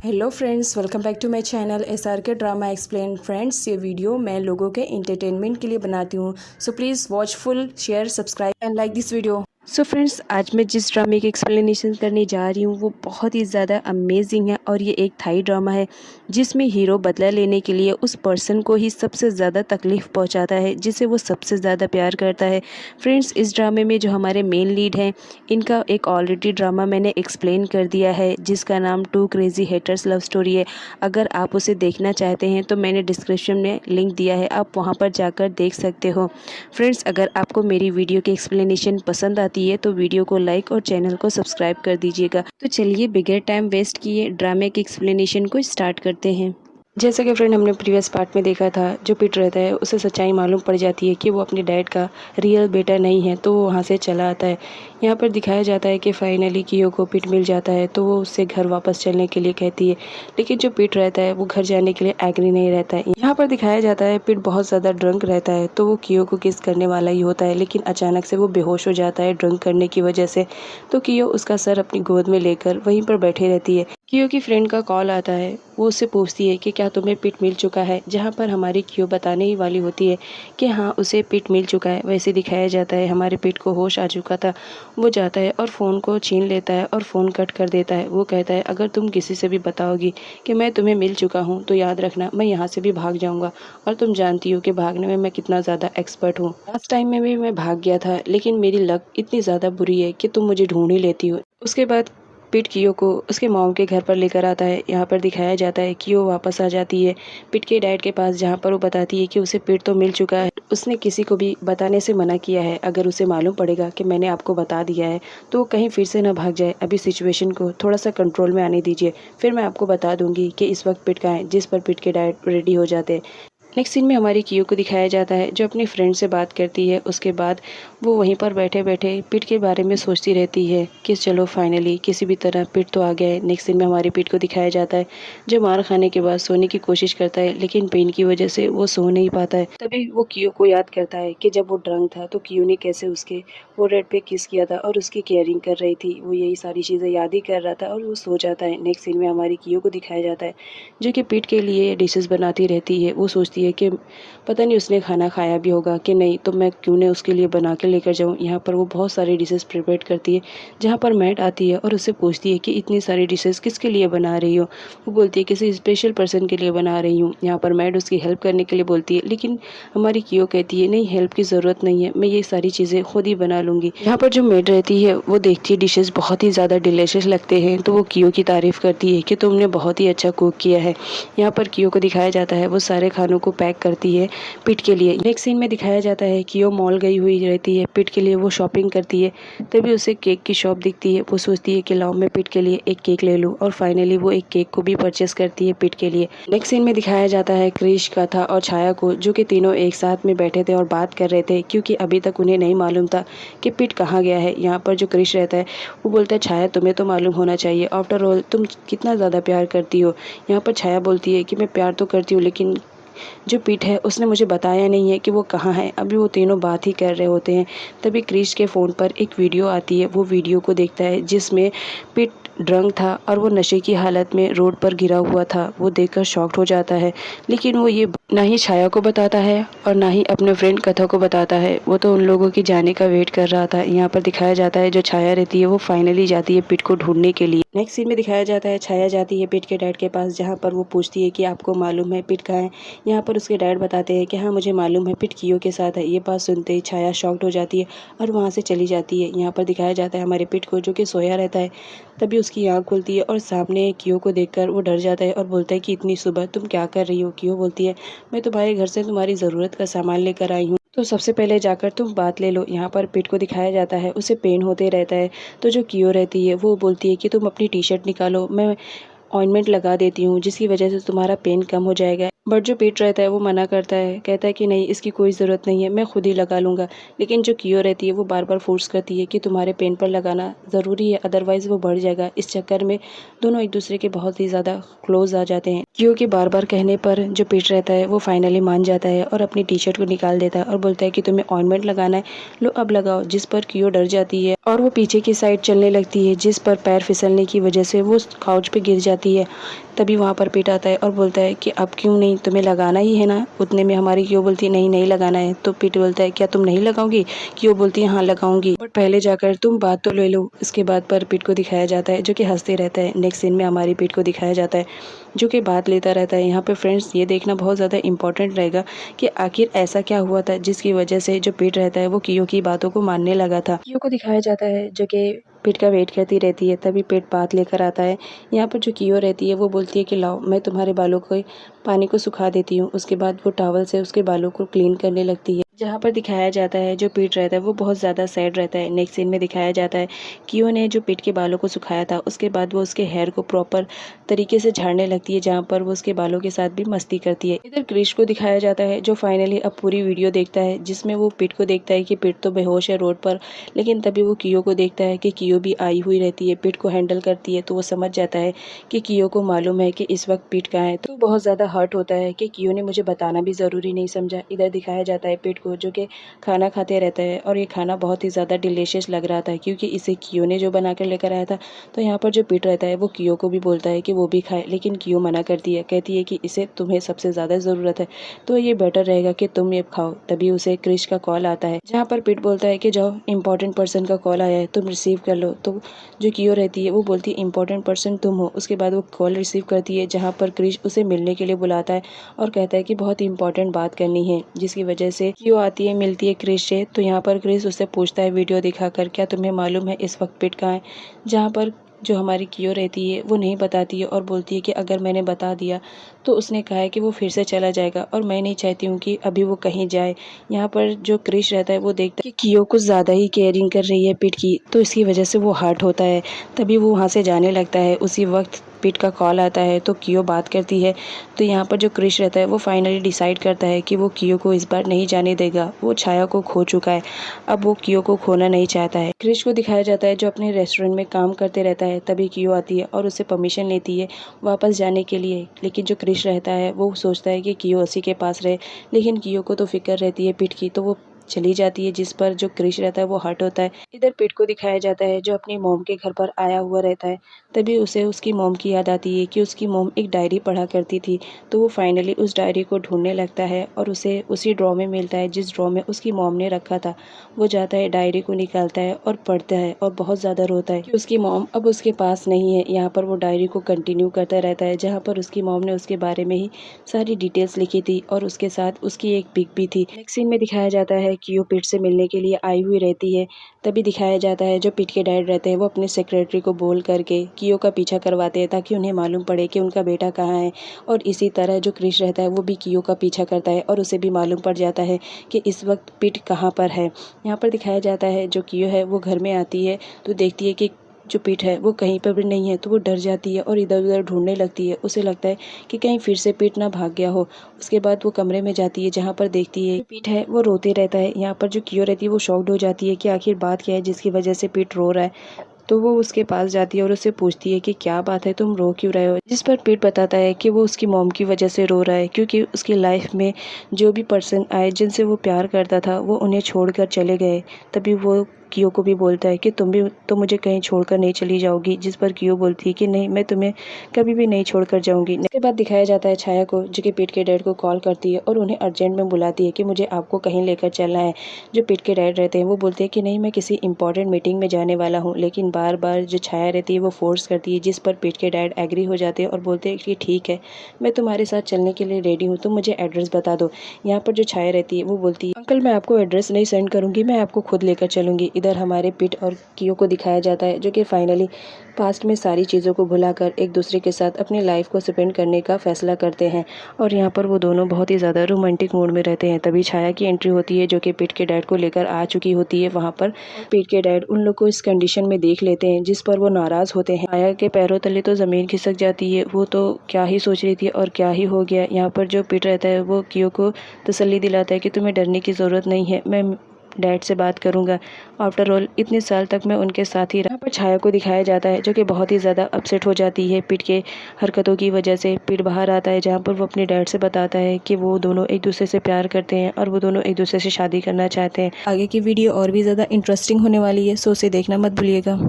Hello friends, welcome back to my channel SRK drama explain. Friends, ये video मैं लोगों के एंटरटेनमेंट के लिए बनाती हूँ, so please watch full, share, subscribe and like this video. So friends, आज मैं जिस ड्रामे की एक्सप्लेनेशन करने जा रही हूँ वो बहुत ही ज़्यादा अमेजिंग है और ये एक थाई ड्रामा है जिसमें हीरो बदला लेने के लिए उस पर्सन को ही सबसे ज़्यादा तकलीफ़ पहुँचाता है जिसे वो सबसे ज़्यादा प्यार करता है। फ्रेंड्स, इस ड्रामे में जो हमारे मेन लीड हैं इनका एक ऑलरेडी ड्रामा मैंने एक्सप्लेन कर दिया है जिसका नाम two crazy haters love story है। अगर आप उसे देखना चाहते हैं तो मैंने डिस्क्रिप्शन में लिंक दिया है, आप वहाँ पर जाकर देख सकते हो। फ्रेंड्स, अगर आपको मेरी वीडियो की एक्सप्लेनेशन पसंद आती है तो वीडियो को लाइक और चैनल को सब्सक्राइब कर दीजिएगा। तो चलिए बिगर टाइम वेस्ट किए ड्रामे की एक्सप्लेनेशन को स्टार्ट करते हैं। जैसा कि फ्रेंड हमने प्रीवियस पार्ट में देखा था, जो पीट रहता है उसे सच्चाई मालूम पड़ जाती है कि वो अपने डैड का रियल बेटा नहीं है, तो वो वहाँ से चला आता है। यहाँ पर दिखाया जाता है कि फाइनली कियो को पीट मिल जाता है तो वो उससे घर वापस चलने के लिए कहती है, लेकिन जो पीट रहता है वो घर जाने के लिए एग्री नहीं रहता है। यहाँ पर दिखाया जाता है पीट बहुत ज़्यादा ड्रंक रहता है तो वो कियो को किस करने वाला ही होता है, लेकिन अचानक से वो बेहोश हो जाता है ड्रंक करने की वजह से। तो कियो उसका सर अपनी गोद में लेकर वहीं पर बैठी रहती है। कियो की फ्रेंड का कॉल आता है, वो उससे पूछती है कि क्या तुम्हें पिट मिल चुका है, जहाँ पर हमारी कियो बताने ही वाली होती है कि हाँ उसे पिट मिल चुका है। वैसे दिखाया जाता है हमारे पिट को होश आ चुका था, वो जाता है और फ़ोन को छीन लेता है और फ़ोन कट कर देता है। वो कहता है अगर तुम किसी से भी बताओगी कि मैं तुम्हें मिल चुका हूँ तो याद रखना मैं यहाँ से भी भाग जाऊँगा, और तुम जानती हो कि भागने में मैं कितना ज़्यादा एक्सपर्ट हूँ। लास्ट टाइम में भी मैं भाग गया था, लेकिन मेरी लक इतनी ज़्यादा बुरी है कि तुम मुझे ढूंढ ही लेती हो। उसके बाद पिट कियो को उसके मॉम के घर पर लेकर आता है। यहाँ पर दिखाया जाता है कियो वापस आ जाती है पिट के डैड के पास, जहाँ पर वो बताती है कि उसे पिट तो मिल चुका है, उसने किसी को भी बताने से मना किया है। अगर उसे मालूम पड़ेगा कि मैंने आपको बता दिया है तो वो कहीं फिर से ना भाग जाए। अभी सिचुएशन को थोड़ा सा कंट्रोल में आने दीजिए, फिर मैं आपको बता दूंगी कि इस वक्त पिट कहाँ है। जिस पर पिट के डैड रेडी हो जाते हैं। नेक्स्ट सीन में हमारी कियो को दिखाया जाता है जो अपनी फ्रेंड से बात करती है। उसके बाद वो वहीं पर बैठे बैठे पिट के बारे में सोचती रहती है कि चलो फाइनली किसी भी तरह पिट तो आ गया है। नेक्स्ट सीन में हमारी पिट को दिखाया जाता है जो मार खाने के बाद सोने की कोशिश करता है, लेकिन पेन की वजह से वो सो नहीं पाता है। तभी वो कियो को याद करता है कि जब वो ड्रंक था तो कियो ने कैसे उसके फोरहेड पे किस किया था और उसकी केयरिंग कर रही थी। वो यही सारी चीज़ें याद ही कर रहा था और वो सो जाता है। नेक्स्ट सीन में हमारी कियो को दिखाया जाता है जो कि पिट के लिए डिशेस बनाती रहती है। वो सोचती है कि पता नहीं उसने खाना खाया भी होगा कि नहीं, तो मैं क्यों नहीं उसके लिए बना के लेकर जाऊँ। यहाँ पर वो बहुत सारी डिशेस प्रिपेयर करती है, जहाँ पर मैट आती है और उससे पूछती है कि इतनी सारी डिशेस किसके लिए बना रही हो। वो बोलती है किसी स्पेशल पर्सन के लिए बना रही हूँ। यहाँ पर मैट उसकी हेल्प करने के लिए बोलती है, लेकिन हमारी कियो कहती है नहीं, हेल्प की ज़रूरत नहीं है, मैं ये सारी चीज़ें खुद ही बना लूँगी। यहाँ पर जो मेड रहती है वो देखती है डिशेस बहुत ही ज़्यादा डिलीशियस लगते हैं तो वो कियो की तारीफ़ करती है कि तुमने बहुत ही अच्छा कुक किया है। यहाँ पर कियो को दिखाया जाता है वो सारे खानों को पैक करती है पिट के लिए। नेक्स्ट सीन में दिखाया जाता है कि वो मॉल गई हुई रहती है पिट के लिए, वो शॉपिंग करती है। तभी उसे केक की शॉप दिखती है। वो सोचती है कि लाओ मैं पिट के लिए एक केक ले लूँ, और फाइनली वो एक केक को भी परचेस करती है पिट के लिए। नेक्स्ट सीन में दिखाया जाता है क्रिश, कथा और छाया को, जो कि तीनों एक साथ में बैठे थे और बात कर रहे थे, क्योंकि अभी तक उन्हें नहीं मालूम था कि पिट कहाँ गया है। यहाँ पर जो क्रिश रहता है वो बोलता है छाया तुम्हें तो मालूम होना चाहिए, आफ्टर ऑल तुम कितना ज़्यादा प्यार करती हो। यहाँ पर छाया बोलती है कि मैं प्यार तो करती हूँ, लेकिन जो पीट है उसने मुझे बताया नहीं है कि वो कहाँ है। अभी वो तीनों बात ही कर रहे होते हैं, तभी क्रिश के फ़ोन पर एक वीडियो आती है। वो वीडियो को देखता है जिसमें पीट ड्रंक था और वो नशे की हालत में रोड पर गिरा हुआ था। वो देखकर शॉक्ड हो जाता है, लेकिन वो ये ना ही छाया को बताता है और ना ही अपने फ्रेंड कथा को बताता है। वो तो उन लोगों की जाने का वेट कर रहा था। यहाँ पर दिखाया जाता है जो छाया रहती है वो फाइनली जाती है पिट को ढूंढने के लिए। नेक्स्ट सीन में दिखाया जाता है छाया जाती है पिट के डैड के पास, जहाँ पर वो पूछती है कि आपको मालूम है पिट कहाँ है। यहाँ पर उसके डैड बताते हैं कि हाँ मुझे मालूम है, पिट कियो के साथ है। ये बात सुनते ही छाया शॉक्ड हो जाती है और वहाँ से चली जाती है। यहाँ पर दिखाया जाता है हमारे पिट को, जो कि सोया रहता है। तभी उसकी आँख खुलती है और सामने कियो को देखकर वो डर जाता है और बोलता है कि इतनी सुबह तुम क्या कर रही हो। कियो बोलती है मैं तुम्हारे घर से तुम्हारी ज़रूरत का सामान लेकर आई हूँ, तो सबसे पहले जाकर तुम बात ले लो। यहाँ पर पिट को दिखाया जाता है उसे पेन होते रहता है, तो जो कियो रहती है वो बोलती है कि तुम अपनी टी शर्ट निकालो, मैं ऑइंटमेंट लगा देती हूँ जिसकी वजह से तुम्हारा पेन कम हो जाएगा। बट जो पीट रहता है वो मना करता है, कहता है कि नहीं, इसकी कोई ज़रूरत नहीं है, मैं खुद ही लगा लूँगा। लेकिन जो कियो रहती है वो बार बार फोर्स करती है कि तुम्हारे पेन पर लगाना ज़रूरी है, अदरवाइज़ वो बढ़ जाएगा। इस चक्कर में दोनों एक दूसरे के बहुत ही ज़्यादा क्लोज आ जाते हैं। कियो के बार बार कहने पर जो पीट रहता है वो फाइनली मान जाता है और अपनी टी शर्ट को निकाल देता है और बोलता है कि तुम्हें ऑइंटमेंट लगाना है, लो अब लगाओ। जिस पर कियो डर जाती है और वो पीछे की साइड चलने लगती है, जिस पर पैर फिसलने की वजह से वो काउच पे गिर जाती है। तभी वहाँ पर पीट आता है और बोलता है कि अब क्यों नहीं, तुम्हें लगाना ही है ना। उतने में हमारी क्यों बोलती है नहीं नहीं लगाना है। तो पीट बोलता है क्या तुम नहीं लगाओगी? क्यों बोलती है हाँ लगाऊंगी, बट पहले जाकर तुम बात तो ले लो। इसके बाद पर पीट को दिखाया जाता है जो कि हंसते रहता है। नेक्स्ट सीन में हमारी पीट को दिखाया जाता है जो कि बात लेता रहता है। यहाँ पे फ्रेंड्स ये देखना बहुत ज़्यादा इंपॉर्टेंट रहेगा कि आखिर ऐसा क्या हुआ था जिसकी वजह से जो पीट रहता है वो कियो की बातों को मानने लगा था। कियो को दिखाया जाता है जो कि पीट का वेट करती रहती है, तभी पीट बात लेकर आता है। यहाँ पर जो कियो रहती है वो बोलती है कि लाओ मैं तुम्हारे बालों को पानी को सुखा देती हूँ। उसके बाद वो टॉवल से उसके बालों को क्लीन करने लगती है। जहाँ पर दिखाया जाता है जो पीट रहता है वो बहुत ज़्यादा सैड रहता है। नेक्स्ट सीन में दिखाया जाता है कियो ने जो पीट के बालों को सुखाया था उसके बाद वो उसके हेयर को प्रॉपर तरीके से झाड़ने लगती है, जहाँ पर वो उसके बालों के साथ भी मस्ती करती है। इधर क्रिश को दिखाया जाता है जो फाइनली अब पूरी वीडियो देखता है, जिसमें वो पीट को देखता है कि पीट तो बेहोश है रोड पर। लेकिन तभी वो कियो को देखता है कि कियो भी आई हुई रहती है, पीट को हैंडल करती है। तो वो समझ जाता है कि कियो को मालूम है कि इस वक्त पीट कहाँ है। तो बहुत ज़्यादा हर्ट होता है कि कियो ने मुझे बताना भी ज़रूरी नहीं समझा। इधर दिखाया जाता है पीट को जो कि खाना खाते रहता है और ये खाना बहुत ही ज़्यादा डिलीशियस लग रहा था क्योंकि इसे कियो ने जो बना कर लेकर आया था। तो यहाँ पर जो पीट रहता है वो कियो को भी बोलता है कि वो भी खाए, लेकिन कियो मना करती है, कहती है कि इसे तुम्हें सबसे ज़्यादा ज़रूरत है, तो ये बेटर रहेगा कि तुम ये खाओ। तभी उसे क्रिश का कॉल आता है जहाँ पर पीट बोलता है कि जाओ इंपॉर्टेंट पर्सन का कॉल आया है, तुम रिसीव कर लो। तो जो कियो रहती है वो बोलती है इंपॉर्टेंट पर्सन तुम हो। उसके बाद वो कॉल रिसीव करती है जहाँ पर क्रिश उसे मिलने के लिए बुलाता है और कहता है कि बहुत ही इंपॉर्टेंट बात करनी है, जिसकी वजह से कियो आती है, मिलती है क्रिश से। तो यहाँ पर क्रिश उससे पूछता है वीडियो दिखाकर क्या तुम्हें मालूम है इस वक्त पीट कहाँ है, जहाँ पर जो हमारी कियो रहती है वो नहीं बताती है और बोलती है कि अगर मैंने बता दिया तो उसने कहा है कि वो फिर से चला जाएगा और मैं नहीं चाहती हूँ कि अभी वो कहीं जाए। यहाँ पर जो क्रिश रहता है वो देखता है कि कियो कुछ ज़्यादा ही केयरिंग कर रही है पीट की, तो इसकी वजह से वो हर्ट होता है। तभी वो वहाँ से जाने लगता है। उसी वक्त पीट का कॉल आता है तो कियो बात करती है। तो यहाँ पर जो क्रिश रहता है वो फाइनली डिसाइड करता है कि वो कियो को इस बार नहीं जाने देगा। वो छाया को खो चुका है, अब वो कियो को खोना नहीं चाहता है। क्रिश को दिखाया जाता है जो अपने रेस्टोरेंट में काम करते रहता है। तभी कियो आती है और उससे परमिशन लेती है वापस जाने के लिए। लेकिन जो क्रिश रहता है वो सोचता है कि कियो उसी के पास रहे, लेकिन कियो को तो फिक्र रहती है पीट की, तो वो चली जाती है, जिस पर जो क्रिश रहता है वो हर्ट होता है। इधर पीट को दिखाया जाता है जो अपनी मॉम के घर पर आया हुआ रहता है। तभी उसे उसकी मॉम की याद आती है कि उसकी मॉम एक डायरी पढ़ा करती थी। तो वो फाइनली उस डायरी को ढूंढने लगता है और उसे उसी ड्रॉ में मिलता है जिस ड्रॉ में उसकी मॉम ने रखा था। वो जाता है, डायरी को निकालता है और पढ़ता है और बहुत ज़्यादा रोता है कि उसकी मॉम अब उसके पास नहीं है। यहाँ पर वो डायरी को कंटिन्यू करता रहता है जहाँ पर उसकी मॉम ने उसके बारे में ही सारी डिटेल्स लिखी थी और उसके साथ उसकी एक पिक भी थी। नेक्स्ट सीन में दिखाया जाता है कि वो पीट से मिलने के लिए आई हुई रहती है। तभी दिखाया जाता है जो पीट के डैड रहते हैं वो अपने सेक्रेटरी को बोल करके कियो का पीछा करवाते हैं ताकि उन्हें मालूम पड़े कि उनका बेटा कहाँ है। और इसी तरह जो क्रिश रहता है वो भी कियो का पीछा करता है और उसे भी मालूम पड़ जाता है कि इस वक्त पीट कहाँ पर है। यहाँ पर दिखाया जाता है जो कियो है वो घर में आती है तो देखती है कि जो पीट है वो कहीं पर भी नहीं है। तो वो डर जाती है और इधर उधर ढूंढने लगती है। उसे लगता है कि कहीं फिर से पीट ना भाग गया हो। उसके बाद वो कमरे में जाती है जहाँ पर देखती है पीट है वो रोते रहता है। यहाँ पर जो कियो रहती है वो शॉक्ड हो जाती है कि आखिर बात क्या है जिसकी वजह से पीट रो रहा है। तो वो उसके पास जाती है और उससे पूछती है कि क्या बात है, तुम रो क्यों रहे हो। जिस पर पीट बताता है कि वो उसकी मॉम की वजह से रो रहा है क्योंकि उसकी लाइफ में जो भी पर्सन आए जिनसे वो प्यार करता था वो उन्हें छोड़कर चले गए। तभी वो कियो को भी बोलता है कि तुम भी तो मुझे कहीं छोड़कर नहीं चली जाओगी। जिस पर कियो बोलती है कि नहीं, मैं तुम्हें कभी भी नहीं छोड़कर जाऊंगी। इसके बाद दिखाया जाता है छाया को जो कि पीट के डैड को कॉल करती है और उन्हें अर्जेंट में बुलाती है कि मुझे आपको कहीं लेकर चलना है। जो पीट के डैड रहते हैं वो बोलते हैं कि नहीं, मैं किसी इंपॉर्टेंट मीटिंग में जाने वाला हूँ। लेकिन बार बार जो छाया रहती है वो फोर्स करती है, जिस पर पीट के डैड एग्री हो जाते हैं और बोलते हैं कि ठीक है, मैं तुम्हारे साथ चलने के लिए रेडी हूँ, तुम मुझे एड्रेस बता दो। यहाँ पर जो छाया रहती है वो बोलती है अंकल मैं आपको एड्रेस नहीं सेंड करूँगी, मैं आपको खुद लेकर चलूँगी। इधर हमारे पिट और कियो को दिखाया जाता है जो कि फाइनली पास्ट में सारी चीज़ों को भुलाकर एक दूसरे के साथ अपनी लाइफ को स्पेंड करने का फैसला करते हैं। और यहाँ पर वो दोनों बहुत ही ज़्यादा रोमांटिक मूड में रहते हैं। तभी छाया की एंट्री होती है जो कि पिट के डैड को लेकर आ चुकी होती है। वहाँ पर पिट के डैड उन लोग को इस कंडीशन में देख लेते हैं जिस पर वो नाराज़ होते हैं। छाया के पैरों तले तो ज़मीन खिसक जाती है। वो तो क्या ही सोच रही थी और क्या ही हो गया। यहाँ पर जो पिट रहता है वो कियो को तसल्ली दिलाता है कि तुम्हें डरने की ज़रूरत नहीं है, मैं डैड से बात करूंगा। आफ्टर ऑल इतने साल तक मैं उनके साथ ही रहा। यहाँ पर छाया को दिखाया जाता है जो कि बहुत ही ज़्यादा अपसेट हो जाती है पिट के हरकतों की वजह से। पिट बाहर आता है जहाँ पर वो अपने डैड से बताता है कि वो दोनों एक दूसरे से प्यार करते हैं और वो दोनों एक दूसरे से शादी करना चाहते हैं। आगे की वीडियो और भी ज़्यादा इंटरेस्टिंग होने वाली है, सो उसे देखना मत भूलिएगा।